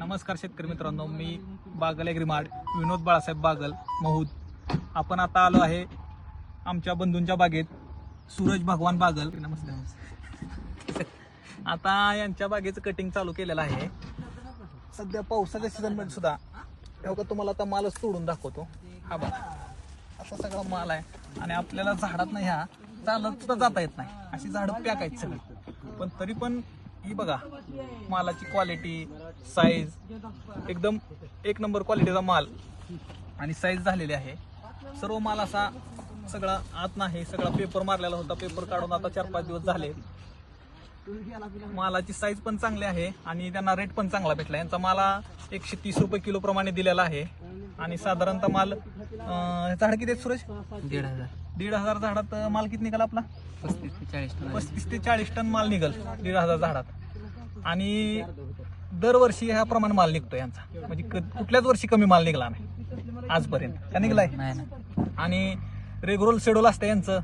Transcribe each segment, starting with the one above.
नमस्कार शेतकरी मित्रांनो, मी बागल ॲग्रीमार्ट विनोद बाळासाहेब बागल महूद. आपण आता आलो आहे आमच्या बंधूंच्या बागेत, सूरज भगवान बागल. नमस्कार. आता यांच्या बागेचं कटिंग चालू केलेलं आहे. सध्या पावसाच्या सीझनमध्ये सुद्धा तेव्हा तुम्हाला आता मालच तोडून दाखवतो. हा बघा, असा सगळा माल आहे आणि आपल्याला झाडात नाही ह्या चालत सुद्धा जाता येत नाही, अशी झाडं पॅक आहेत सगळी. पण तरी पण ही बघा, मालाची क्वालिटी, साईज एकदम एक नंबर क्वालिटीचा माल आणि साईज झालेली आहे. सर्व माल असा सगळा आत नाही, सगळा पेपर मारलेला होता. पेपर काढून आता 4-5 दिवस झाले. मालाची साईज पण चांगली आहे आणि त्यांना रेट पण चांगला भेटला. यांचा माला 130 रुपये किलो प्रमाणे दिलेला आहे. आणि साधारणतः माल झाड किती आहेत सूरज? 1,500 झाडात माल किती निघाला आपला? 35 ते 40 टन माल निघल 1,500 झाडात. आणि दरवर्षी ह्याप्रमाणे माल निघतो यांचा, म्हणजे कुठल्याच वर्षी कमी माल निघाला नाही आजपर्यंत. का निघलाय? आणि रेग्युलर शेड्यूल असतं यांचं.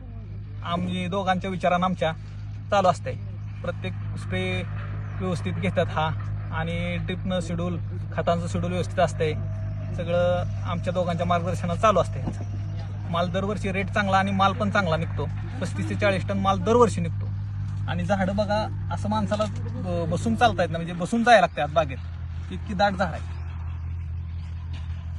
आम्ही दोघांच्या विचारानं आमच्या चालू असते. प्रत्येक स्प्रे व्यवस्थित घेतात हा, आणि ड्रिपनं शेड्यूल, खतांचं शेड्यूल व्यवस्थित असते. सगळं आमच्या दोघांच्या मार्गदर्शनात चालू असते यांचं. माल दरवर्षी रेट चांगला आणि माल पण चांगला निघतो. 35 ते 40 टन माल दरवर्षी निघतो. आणि झाडं बघा, असं माणसाला बसून चालता येत नाही, म्हणजे बसून जायला लागते आत बागेत, इतकी दाट झाड आहे.